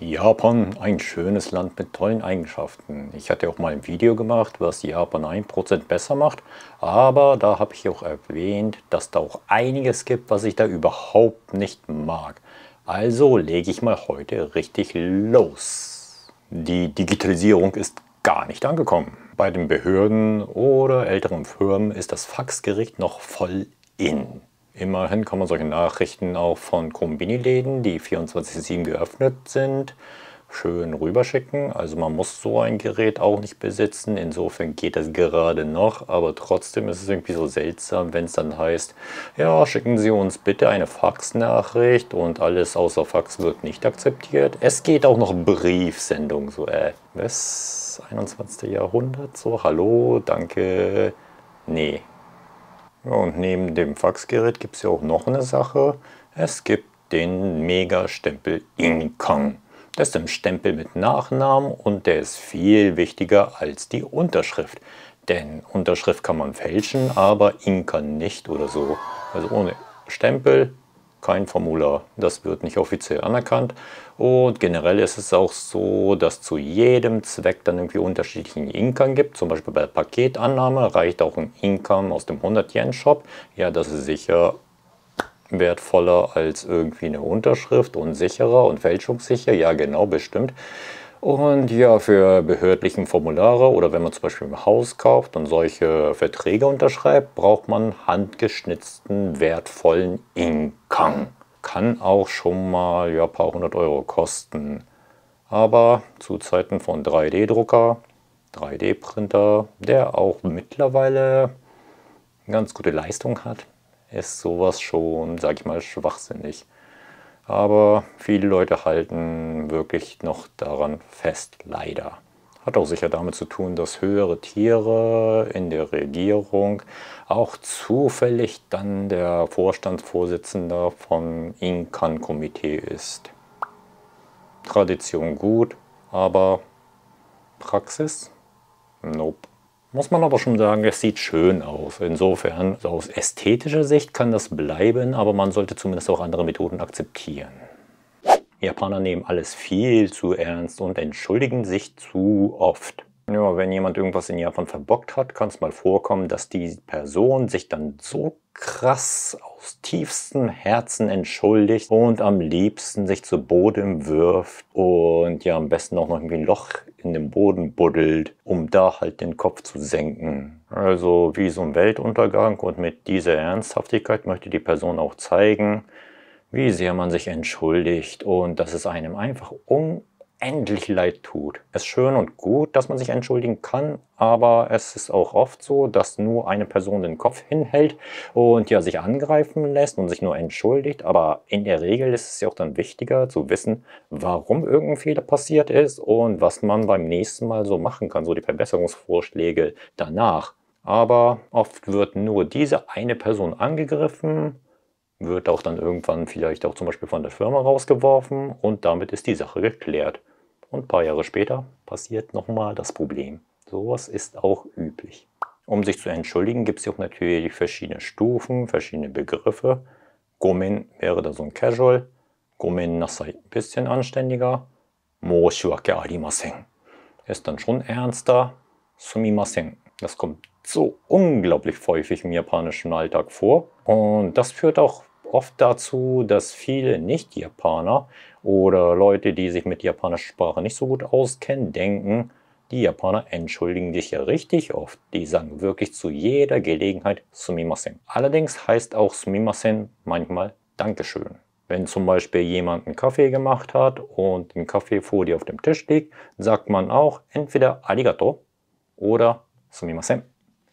Japan, ein schönes Land mit tollen Eigenschaften. Ich hatte auch mal ein Video gemacht, was Japan 1% besser macht, aber da habe ich auch erwähnt, dass da auch einiges gibt, was ich da überhaupt nicht mag. Also lege ich mal heute richtig los. Die Digitalisierung ist gar nicht angekommen. Bei den Behörden oder älteren Firmen ist das Faxgerät noch voll in. Immerhin kann man solche Nachrichten auch von Kombini-Läden, die 24/7 geöffnet sind, schön rüberschicken. Also man muss so ein Gerät auch nicht besitzen. Insofern geht das gerade noch, aber trotzdem ist es irgendwie so seltsam, wenn es dann heißt, ja, schicken Sie uns bitte eine Faxnachricht und alles außer Fax wird nicht akzeptiert. Es geht auch noch Briefsendung, so was? 21. Jahrhundert? So, hallo, danke, nee. Ja, und neben dem Faxgerät gibt es ja auch noch eine Sache. Es gibt den Mega-Stempel Inkan. Das ist ein Stempel mit Nachnamen und der ist viel wichtiger als die Unterschrift. Denn Unterschrift kann man fälschen, aber Inkan nicht oder so. Also ohne Stempel kein Formular. Das wird nicht offiziell anerkannt. Und generell ist es auch so, dass zu jedem Zweck dann irgendwie unterschiedlichen Inkan gibt. Zum Beispiel bei der Paketannahme reicht auch ein Inkan aus dem 100-Yen-Shop. Ja, das ist sicher wertvoller als irgendwie eine Unterschrift und sicherer und fälschungssicher. Ja, genau, bestimmt. Und ja, für behördlichen Formulare oder wenn man zum Beispiel ein Haus kauft und solche Verträge unterschreibt, braucht man handgeschnitzten, wertvollen Inkan. Kann auch schon mal ja, ein paar hundert Euro kosten. Aber zu Zeiten von 3D-Drucker, 3D-Printer, der auch mittlerweile eine ganz gute Leistung hat, ist sowas schon, sag ich mal, schwachsinnig. Aber viele Leute halten wirklich noch daran fest, leider. Hat auch sicher damit zu tun, dass höhere Tiere in der Regierung auch zufällig dann der Vorstandsvorsitzende vom Inkan-Komitee ist. Tradition gut, aber Praxis? Nope. Muss man aber schon sagen, es sieht schön aus. Insofern, also aus ästhetischer Sicht kann das bleiben, aber man sollte zumindest auch andere Methoden akzeptieren. Japaner nehmen alles viel zu ernst und entschuldigen sich zu oft. Ja, wenn jemand irgendwas in Japan verbockt hat, kann es mal vorkommen, dass die Person sich dann so krass aus tiefstem Herzen entschuldigt und am liebsten sich zu Boden wirft und ja am besten auch noch irgendwie ein Loch in den Boden buddelt, um da halt den Kopf zu senken. Also wie so ein Weltuntergang, und mit dieser Ernsthaftigkeit möchte die Person auch zeigen, wie sehr man sich entschuldigt und dass es einem einfach unendlich leid tut. Es ist schön und gut, dass man sich entschuldigen kann, aber es ist auch oft so, dass nur eine Person den Kopf hinhält und ja sich angreifen lässt und sich nur entschuldigt. Aber in der Regel ist es ja auch dann wichtiger zu wissen, warum irgendein Fehler passiert ist und was man beim nächsten Mal so machen kann, so die Verbesserungsvorschläge danach. Aber oft wird nur diese eine Person angegriffen, wird auch dann irgendwann vielleicht auch zum Beispiel von der Firma rausgeworfen und damit ist die Sache geklärt. Und ein paar Jahre später passiert nochmal das Problem. Sowas ist auch üblich. Um sich zu entschuldigen, gibt es auch natürlich verschiedene Stufen, verschiedene Begriffe. Gomen wäre da so ein Casual. Gomen nasai, ein bisschen anständiger. Moshiwake arimasen ist dann schon ernster. Sumimasen, das kommt so unglaublich häufig im japanischen Alltag vor. Und das führt auch oft dazu, dass viele Nicht-Japaner oder Leute, die sich mit japanischer Sprache nicht so gut auskennen, denken, die Japaner entschuldigen sich ja richtig oft. Die sagen wirklich zu jeder Gelegenheit Sumimasen. Allerdings heißt auch Sumimasen manchmal Dankeschön. Wenn zum Beispiel jemand einen Kaffee gemacht hat und ein Kaffee vor dir auf dem Tisch liegt, sagt man auch entweder Arigato oder Sumimasen.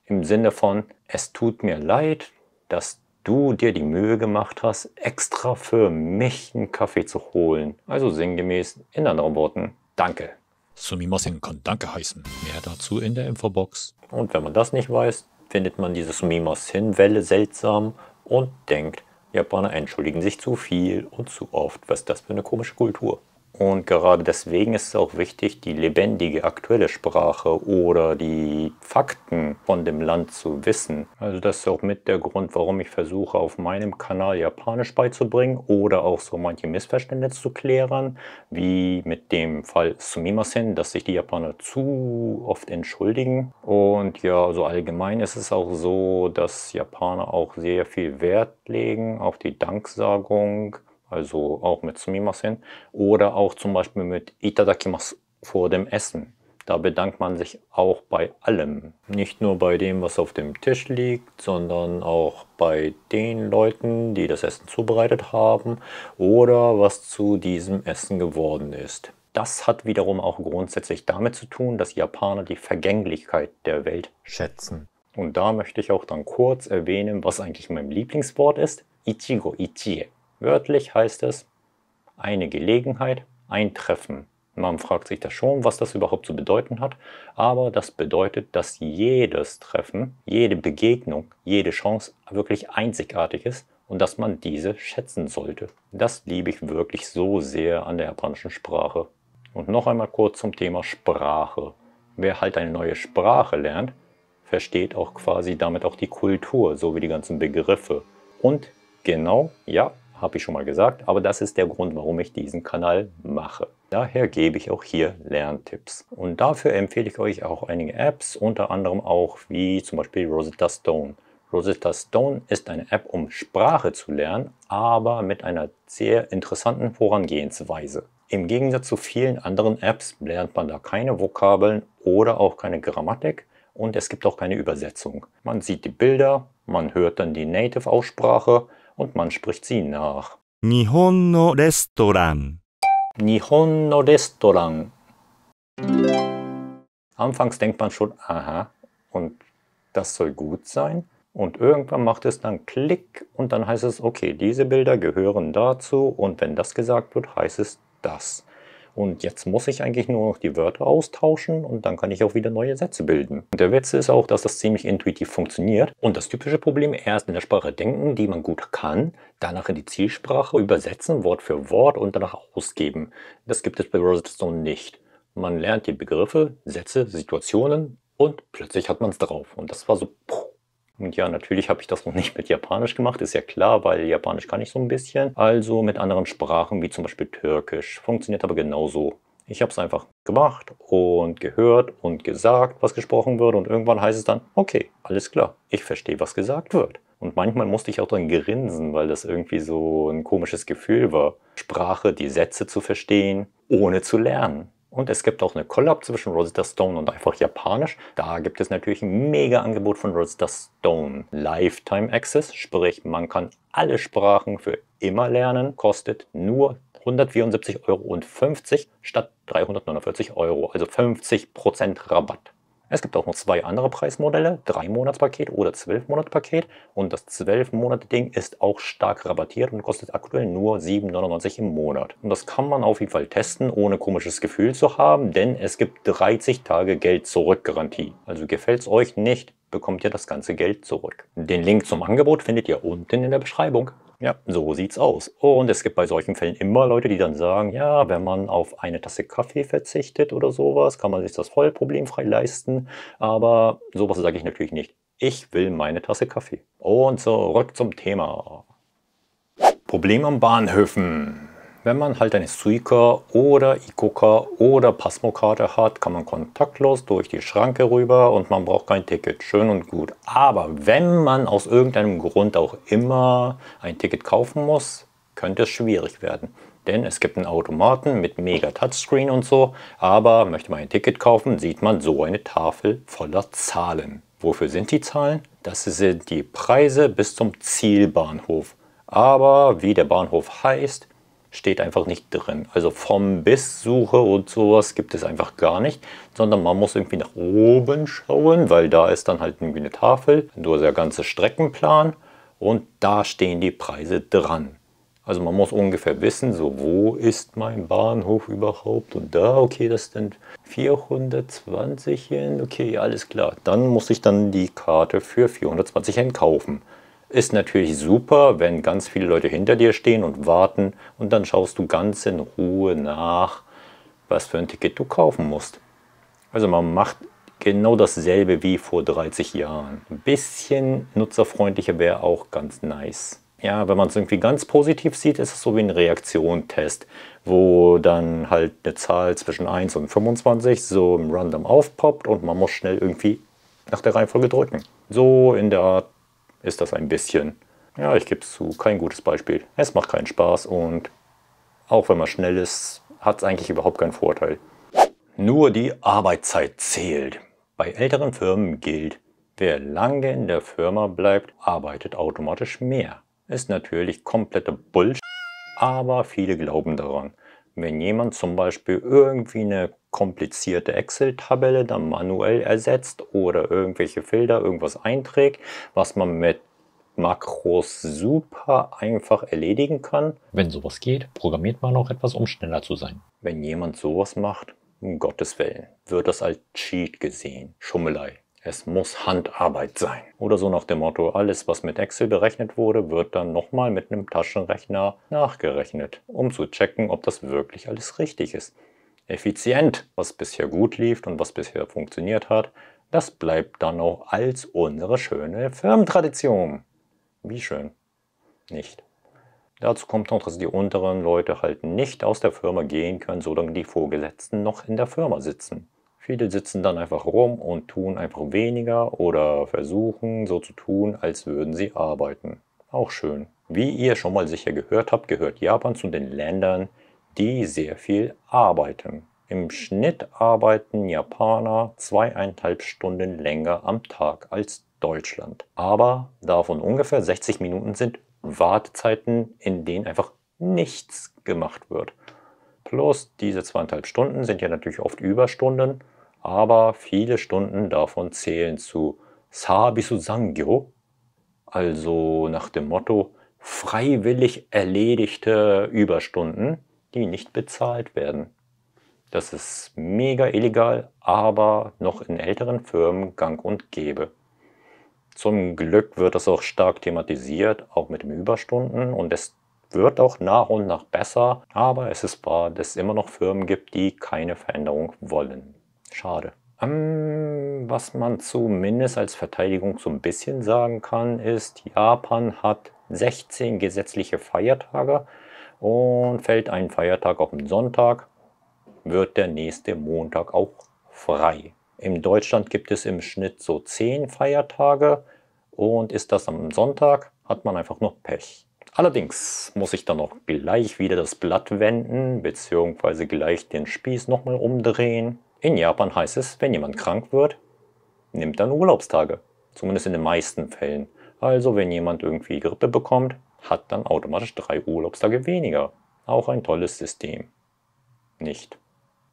Im Sinne von, es tut mir leid, dass du dir die Mühe gemacht hast, extra für mich einen Kaffee zu holen. Also sinngemäß, in anderen Worten, danke. Sumimasen kann Danke heißen. Mehr dazu in der Infobox. Und wenn man das nicht weiß, findet man diese Sumimasen-Welle seltsam und denkt, Japaner entschuldigen sich zu viel und zu oft. Was ist das für eine komische Kultur? Und gerade deswegen ist es auch wichtig, die lebendige, aktuelle Sprache oder die Fakten von dem Land zu wissen. Also das ist auch mit der Grund, warum ich versuche, auf meinem Kanal Japanisch beizubringen oder auch so manche Missverständnisse zu klären, wie mit dem Fall Sumimasen, dass sich die Japaner zu oft entschuldigen. Und ja, also allgemein ist es auch so, dass Japaner auch sehr viel Wert legen auf die Danksagung, also auch mit Sumimasen, oder auch zum Beispiel mit Itadakimasu vor dem Essen. Da bedankt man sich auch bei allem. Nicht nur bei dem, was auf dem Tisch liegt, sondern auch bei den Leuten, die das Essen zubereitet haben oder was zu diesem Essen geworden ist. Das hat wiederum auch grundsätzlich damit zu tun, dass Japaner die Vergänglichkeit der Welt schätzen. Und da möchte ich auch dann kurz erwähnen, was eigentlich mein Lieblingswort ist. Ichigo Ichie. Wörtlich heißt es eine Gelegenheit, ein Treffen. Man fragt sich da schon, was das überhaupt zu bedeuten hat, aber das bedeutet, dass jedes Treffen, jede Begegnung, jede Chance wirklich einzigartig ist und dass man diese schätzen sollte. Das liebe ich wirklich so sehr an der japanischen Sprache. Und noch einmal kurz zum Thema Sprache. Wer halt eine neue Sprache lernt, versteht auch quasi damit auch die Kultur, so wie die ganzen Begriffe. Und genau, ja, habe ich schon mal gesagt, aber das ist der Grund, warum ich diesen Kanal mache. Daher gebe ich auch hier Lerntipps. Und dafür empfehle ich euch auch einige Apps, unter anderem auch wie zum Beispiel Rosetta Stone. Rosetta Stone ist eine App, um Sprache zu lernen, aber mit einer sehr interessanten Vorangehensweise. Im Gegensatz zu vielen anderen Apps lernt man da keine Vokabeln oder auch keine Grammatik und es gibt auch keine Übersetzung. Man sieht die Bilder, man hört dann die Native-Aussprache und man spricht sie nach. Nihon no Restaurant. Nihon no Restaurant. Anfangs denkt man schon, aha, und das soll gut sein. Und irgendwann macht es dann Klick und dann heißt es, okay, diese Bilder gehören dazu und wenn das gesagt wird, heißt es das. Und jetzt muss ich eigentlich nur noch die Wörter austauschen und dann kann ich auch wieder neue Sätze bilden. Und der Witz ist auch, dass das ziemlich intuitiv funktioniert. Und das typische Problem, erst in der Sprache denken, die man gut kann, danach in die Zielsprache übersetzen, Wort für Wort und danach ausgeben. Das gibt es bei Rosetta Stone nicht. Man lernt die Begriffe, Sätze, Situationen und plötzlich hat man es drauf. Und das war so... Und ja, natürlich habe ich das noch nicht mit Japanisch gemacht, ist ja klar, weil Japanisch kann ich so ein bisschen. Also mit anderen Sprachen, wie zum Beispiel Türkisch. Funktioniert aber genauso. Ich habe es einfach gemacht und gehört und gesagt, was gesprochen wird. Und irgendwann heißt es dann, okay, alles klar, ich verstehe, was gesagt wird. Und manchmal musste ich auch dann grinsen, weil das irgendwie so ein komisches Gefühl war. Sprache, die Sätze zu verstehen, ohne zu lernen. Und es gibt auch eine Collab zwischen Rosetta Stone und einfach Japanisch. Da gibt es natürlich ein mega Angebot von Rosetta Stone. Lifetime Access, sprich man kann alle Sprachen für immer lernen, kostet nur 174,50 € statt 349 €, also 50% Rabatt. Es gibt auch noch zwei andere Preismodelle, 3-Monats-Paket oder 12-Monats-Paket. Und das 12-Monate-Ding ist auch stark rabattiert und kostet aktuell nur 7,99 € im Monat. Und das kann man auf jeden Fall testen, ohne komisches Gefühl zu haben, denn es gibt 30 Tage Geld-Zurück-Garantie. Also gefällt es euch nicht, bekommt ihr das ganze Geld zurück. Den Link zum Angebot findet ihr unten in der Beschreibung. Ja, so sieht's aus. Und es gibt bei solchen Fällen immer Leute, die dann sagen, ja, wenn man auf eine Tasse Kaffee verzichtet oder sowas, kann man sich das voll problemfrei leisten. Aber sowas sage ich natürlich nicht. Ich will meine Tasse Kaffee. Und zurück zum Thema. Problem an Bahnhöfen. Wenn man halt eine Suica oder Ikoka oder Pasmo-Karte hat, kann man kontaktlos durch die Schranke rüber und man braucht kein Ticket. Schön und gut. Aber wenn man aus irgendeinem Grund auch immer ein Ticket kaufen muss, könnte es schwierig werden. Denn es gibt einen Automaten mit mega Touchscreen und so, aber möchte man ein Ticket kaufen, sieht man so eine Tafel voller Zahlen. Wofür sind die Zahlen? Das sind die Preise bis zum Zielbahnhof. Aber wie der Bahnhof heißt, steht einfach nicht drin. Also vom bis Suche und sowas gibt es einfach gar nicht, sondern man muss irgendwie nach oben schauen, weil da ist dann halt irgendwie eine Tafel, nur der ganze Streckenplan und da stehen die Preise dran. Also man muss ungefähr wissen, so wo ist mein Bahnhof überhaupt und da, okay, das sind 420 Yen, okay, alles klar. Dann muss ich dann die Karte für 420 Yen kaufen. Ist natürlich super, wenn ganz viele Leute hinter dir stehen und warten und dann schaust du ganz in Ruhe nach, was für ein Ticket du kaufen musst. Also man macht genau dasselbe wie vor 30 Jahren. Ein bisschen nutzerfreundlicher wäre auch ganz nice. Ja, wenn man es irgendwie ganz positiv sieht, ist es so wie ein Reaktionstest, wo dann halt eine Zahl zwischen 1 und 25 so im Random aufpoppt und man muss schnell irgendwie nach der Reihenfolge drücken. So in der Art ist das ein bisschen. Ja, ich gebe es zu, kein gutes Beispiel. Es macht keinen Spaß und auch wenn man schnell ist, hat es eigentlich überhaupt keinen Vorteil. Nur die Arbeitszeit zählt. Bei älteren Firmen gilt, wer lange in der Firma bleibt, arbeitet automatisch mehr. Ist natürlich kompletter Bullshit, aber viele glauben daran. Wenn jemand zum Beispiel irgendwie eine komplizierte Excel-Tabelle dann manuell ersetzt oder irgendwelche Filter, irgendwas einträgt, was man mit Makros super einfach erledigen kann. Wenn sowas geht, programmiert man auch etwas, um schneller zu sein. Wenn jemand sowas macht, um Gottes Willen, wird das als Cheat gesehen. Schummelei. Es muss Handarbeit sein. Oder so nach dem Motto, alles was mit Excel berechnet wurde, wird dann nochmal mit einem Taschenrechner nachgerechnet, um zu checken, ob das wirklich alles richtig ist. Effizient, was bisher gut lief und was bisher funktioniert hat, das bleibt dann auch als unsere schöne Firmentradition. Wie schön. Nicht. Dazu kommt noch, dass die unteren Leute halt nicht aus der Firma gehen können, solange die Vorgesetzten noch in der Firma sitzen. Viele sitzen dann einfach rum und tun einfach weniger oder versuchen so zu tun, als würden sie arbeiten. Auch schön. Wie ihr schon mal sicher gehört habt, gehört Japan zu den Ländern, die sehr viel arbeiten. Im Schnitt arbeiten Japaner 2,5 Stunden länger am Tag als Deutschland. Aber davon ungefähr 60 Minuten sind Wartezeiten, in denen einfach nichts gemacht wird. Plus diese 2,5 Stunden sind ja natürlich oft Überstunden, aber viele Stunden davon zählen zu Sabisu Sangyo, also nach dem Motto freiwillig erledigte Überstunden, die nicht bezahlt werden. Das ist mega illegal, aber noch in älteren Firmen gang und gäbe. Zum Glück wird das auch stark thematisiert, auch mit den Überstunden, und es wird auch nach und nach besser, aber es ist wahr, dass es immer noch Firmen gibt, die keine Veränderung wollen. Schade. Was man zumindest als Verteidigung so ein bisschen sagen kann, ist, Japan hat 16 gesetzliche Feiertage und fällt ein Feiertag auf den Sonntag, wird der nächste Montag auch frei. In Deutschland gibt es im Schnitt so 10 Feiertage und ist das am Sonntag, hat man einfach noch Pech. Allerdings muss ich dann auch gleich wieder das Blatt wenden bzw. gleich den Spieß nochmal umdrehen. In Japan heißt es, wenn jemand krank wird, nimmt dann Urlaubstage. Zumindest in den meisten Fällen. Also wenn jemand irgendwie Grippe bekommt, hat dann automatisch 3 Urlaubstage weniger. Auch ein tolles System. Nicht.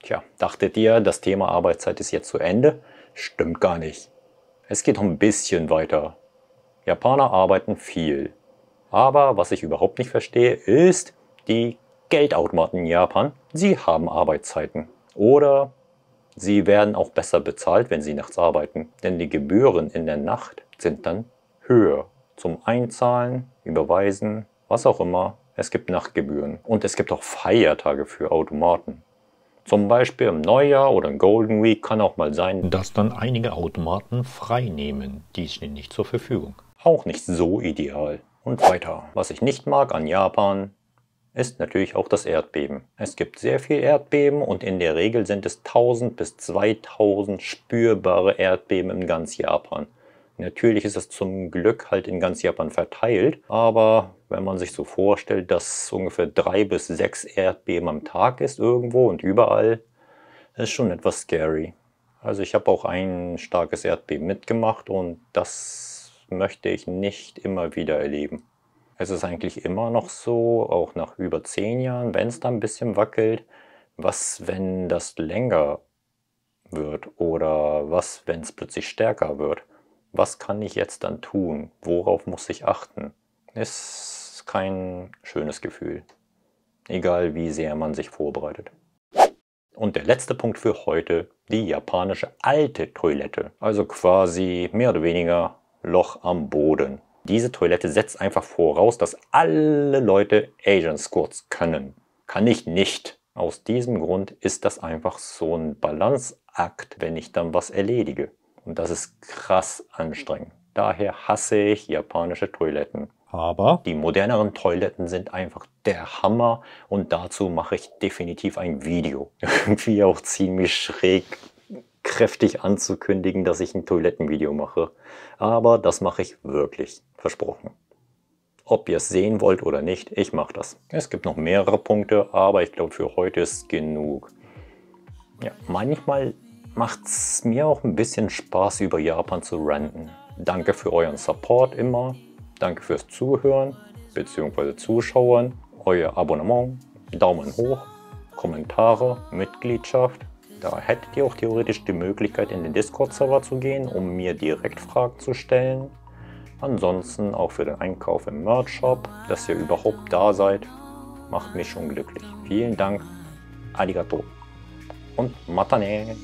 Tja, dachtet ihr, das Thema Arbeitszeit ist jetzt zu Ende? Stimmt gar nicht. Es geht noch ein bisschen weiter. Japaner arbeiten viel. Aber was ich überhaupt nicht verstehe, ist die Geldautomaten in Japan. Sie haben Arbeitszeiten. Oder sie werden auch besser bezahlt, wenn sie nachts arbeiten. Denn die Gebühren in der Nacht sind dann höher. Zum Einzahlen, Überweisen, was auch immer. Es gibt Nachtgebühren. Und es gibt auch Feiertage für Automaten. Zum Beispiel im Neujahr oder im Golden Week kann auch mal sein, Dass dann einige Automaten frei nehmen. Die stehen nicht zur Verfügung. auch nicht so ideal. Und weiter. Was ich nicht mag an Japan, ist natürlich auch das Erdbeben. Es gibt sehr viel Erdbeben und in der Regel sind es 1000 bis 2000 spürbare Erdbeben in ganz Japan. Natürlich ist es zum Glück halt in ganz Japan verteilt, aber wenn man sich so vorstellt, dass ungefähr 3 bis 6 Erdbeben am Tag ist irgendwo und überall, ist schon etwas scary. Also ich habe auch ein starkes Erdbeben mitgemacht und das möchte ich nicht immer wieder erleben. Es ist eigentlich immer noch so, auch nach über 10 Jahren, wenn es da ein bisschen wackelt, was, wenn das länger wird oder was, wenn es plötzlich stärker wird? Was kann ich jetzt dann tun? Worauf muss ich achten? Ist kein schönes Gefühl, egal wie sehr man sich vorbereitet. Und der letzte Punkt für heute, die japanische alte Toilette, also quasi mehr oder weniger Loch am Boden. Diese Toilette setzt einfach voraus, dass alle Leute Asian Squats können. Kann ich nicht. Aus diesem Grund ist das einfach so ein Balanceakt, wenn ich dann was erledige. Und das ist krass anstrengend. Daher hasse ich japanische Toiletten. Aber die moderneren Toiletten sind einfach der Hammer und dazu mache ich definitiv ein Video. Irgendwie auch ziemlich schräg, kräftig anzukündigen, dass ich ein Toilettenvideo mache. Aber das mache ich wirklich, versprochen. Ob ihr es sehen wollt oder nicht, ich mache das. Es gibt noch mehrere Punkte, aber ich glaube für heute ist genug. Ja, manchmal macht es mir auch ein bisschen Spaß, über Japan zu ranten. Danke für euren Support immer. Danke fürs Zuhören bzw. Zuschauen. Euer Abonnement, Daumen hoch, Kommentare, Mitgliedschaft. Da hättet ihr auch theoretisch die Möglichkeit, in den Discord-Server zu gehen, um mir direkt Fragen zu stellen. Ansonsten auch für den Einkauf im Merch-Shop, dass ihr überhaupt da seid, macht mich schon glücklich. Vielen Dank, arigato und mata ne.